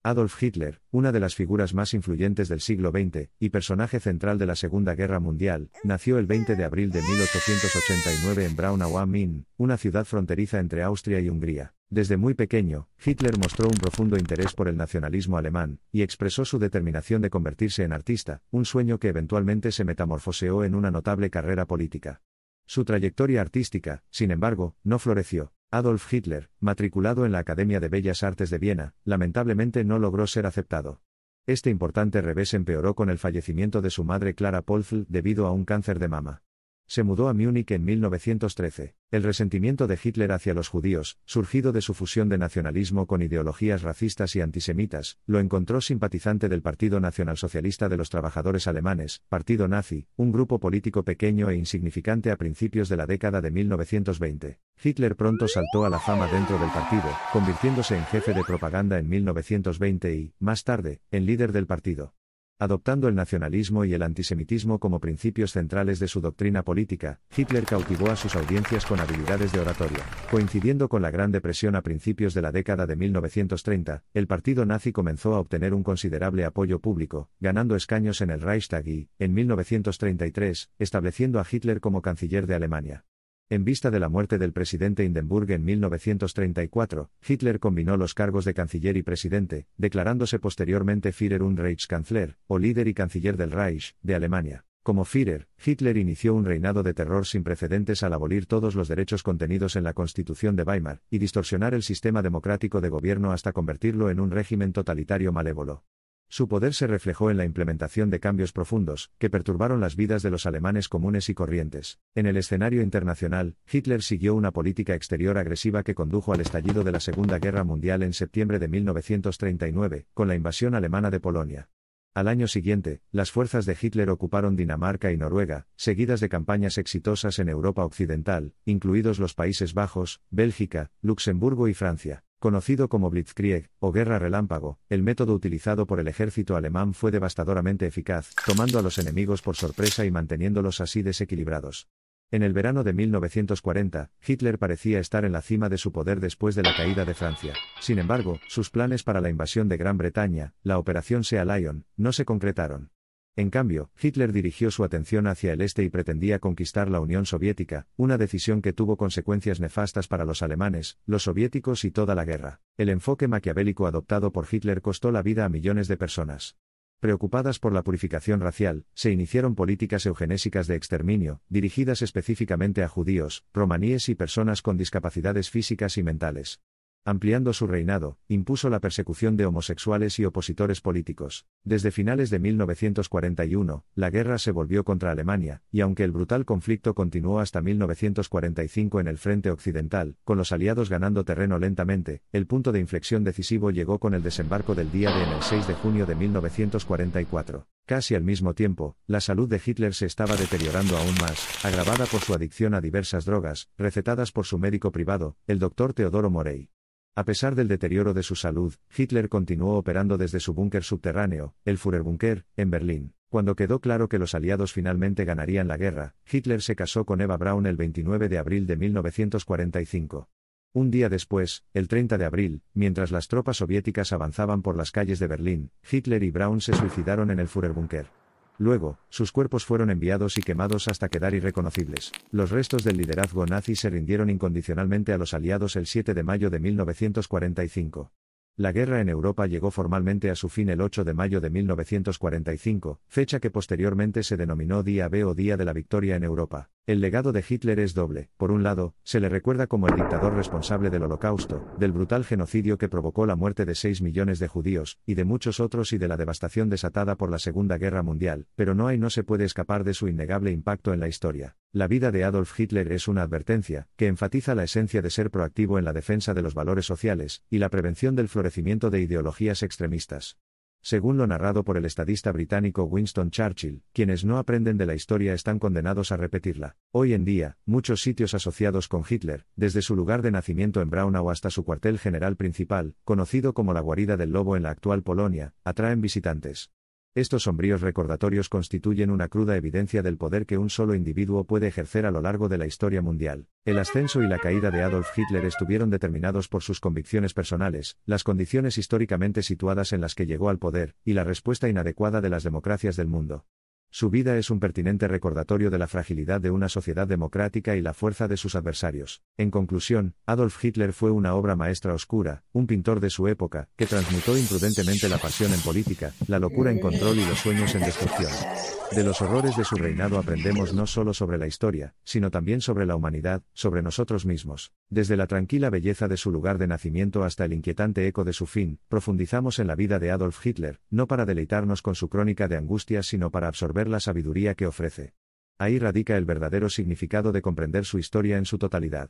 Adolf Hitler, una de las figuras más influyentes del siglo XX, y personaje central de la Segunda Guerra Mundial, nació el 20 de abril de 1889 en Braunau am Inn, una ciudad fronteriza entre Austria y Hungría. Desde muy pequeño, Hitler mostró un profundo interés por el nacionalismo alemán, y expresó su determinación de convertirse en artista, un sueño que eventualmente se metamorfoseó en una notable carrera política. Su trayectoria artística, sin embargo, no floreció. Adolf Hitler, matriculado en la Academia de Bellas Artes de Viena, lamentablemente no logró ser aceptado. Este importante revés empeoró con el fallecimiento de su madre Clara Polzl debido a un cáncer de mama. Se mudó a Múnich en 1913. El resentimiento de Hitler hacia los judíos, surgido de su fusión de nacionalismo con ideologías racistas y antisemitas, lo encontró simpatizante del Partido Nacionalsocialista de los Trabajadores Alemanes, partido nazi, un grupo político pequeño e insignificante a principios de la década de 1920. Hitler pronto saltó a la fama dentro del partido, convirtiéndose en jefe de propaganda en 1920 y, más tarde, en líder del partido. Adoptando el nacionalismo y el antisemitismo como principios centrales de su doctrina política, Hitler cautivó a sus audiencias con habilidades de oratoria. Coincidiendo con la Gran Depresión a principios de la década de 1930, el partido nazi comenzó a obtener un considerable apoyo público, ganando escaños en el Reichstag y, en 1933, estableciendo a Hitler como canciller de Alemania. En vista de la muerte del presidente Hindenburg en 1934, Hitler combinó los cargos de canciller y presidente, declarándose posteriormente Führer und Reichskanzler, o líder y canciller del Reich, de Alemania. Como Führer, Hitler inició un reinado de terror sin precedentes al abolir todos los derechos contenidos en la Constitución de Weimar, y distorsionar el sistema democrático de gobierno hasta convertirlo en un régimen totalitario malévolo. Su poder se reflejó en la implementación de cambios profundos, que perturbaron las vidas de los alemanes comunes y corrientes. En el escenario internacional, Hitler siguió una política exterior agresiva que condujo al estallido de la Segunda Guerra Mundial en septiembre de 1939, con la invasión alemana de Polonia. Al año siguiente, las fuerzas de Hitler ocuparon Dinamarca y Noruega, seguidas de campañas exitosas en Europa Occidental, incluidos los Países Bajos, Bélgica, Luxemburgo y Francia. Conocido como Blitzkrieg, o Guerra Relámpago, el método utilizado por el ejército alemán fue devastadoramente eficaz, tomando a los enemigos por sorpresa y manteniéndolos así desequilibrados. En el verano de 1940, Hitler parecía estar en la cima de su poder después de la caída de Francia. Sin embargo, sus planes para la invasión de Gran Bretaña, la Operación Sea Lion, no se concretaron. En cambio, Hitler dirigió su atención hacia el este y pretendía conquistar la Unión Soviética, una decisión que tuvo consecuencias nefastas para los alemanes, los soviéticos y toda la guerra. El enfoque maquiavélico adoptado por Hitler costó la vida a millones de personas. Preocupadas por la purificación racial, se iniciaron políticas eugenésicas de exterminio, dirigidas específicamente a judíos, romaníes y personas con discapacidades físicas y mentales. Ampliando su reinado, impuso la persecución de homosexuales y opositores políticos. Desde finales de 1941, la guerra se volvió contra Alemania, y aunque el brutal conflicto continuó hasta 1945 en el frente occidental, con los aliados ganando terreno lentamente, el punto de inflexión decisivo llegó con el desembarco del día D en el 6 de junio de 1944. Casi al mismo tiempo, la salud de Hitler se estaba deteriorando aún más, agravada por su adicción a diversas drogas, recetadas por su médico privado, el Dr. Teodoro Morey. A pesar del deterioro de su salud, Hitler continuó operando desde su búnker subterráneo, el Führerbunker, en Berlín. Cuando quedó claro que los aliados finalmente ganarían la guerra, Hitler se casó con Eva Braun el 29 de abril de 1945. Un día después, el 30 de abril, mientras las tropas soviéticas avanzaban por las calles de Berlín, Hitler y Braun se suicidaron en el Führerbunker. Luego, sus cuerpos fueron enviados y quemados hasta quedar irreconocibles. Los restos del liderazgo nazi se rindieron incondicionalmente a los aliados el 7 de mayo de 1945. La guerra en Europa llegó formalmente a su fin el 8 de mayo de 1945, fecha que posteriormente se denominó Día B o Día de la Victoria en Europa. El legado de Hitler es doble. Por un lado, se le recuerda como el dictador responsable del Holocausto, del brutal genocidio que provocó la muerte de 6 millones de judíos, y de muchos otros y de la devastación desatada por la Segunda Guerra Mundial, pero no se puede escapar de su innegable impacto en la historia. La vida de Adolf Hitler es una advertencia, que enfatiza la esencia de ser proactivo en la defensa de los valores sociales, y la prevención del florecimiento de ideologías extremistas. Según lo narrado por el estadista británico Winston Churchill, quienes no aprenden de la historia están condenados a repetirla. Hoy en día, muchos sitios asociados con Hitler, desde su lugar de nacimiento en Braunau hasta su cuartel general principal, conocido como la guarida del lobo en la actual Polonia, atraen visitantes. Estos sombríos recordatorios constituyen una cruda evidencia del poder que un solo individuo puede ejercer a lo largo de la historia mundial. El ascenso y la caída de Adolf Hitler estuvieron determinados por sus convicciones personales, las condiciones históricamente situadas en las que llegó al poder, y la respuesta inadecuada de las democracias del mundo. Su vida es un pertinente recordatorio de la fragilidad de una sociedad democrática y la fuerza de sus adversarios. En conclusión, Adolf Hitler fue una obra maestra oscura, un pintor de su época, que transmutó imprudentemente la pasión en política, la locura en control y los sueños en destrucción. De los horrores de su reinado aprendemos no solo sobre la historia, sino también sobre la humanidad, sobre nosotros mismos. Desde la tranquila belleza de su lugar de nacimiento hasta el inquietante eco de su fin, profundizamos en la vida de Adolf Hitler, no para deleitarnos con su crónica de angustias sino para absorber la sabiduría que ofrece. Ahí radica el verdadero significado de comprender su historia en su totalidad.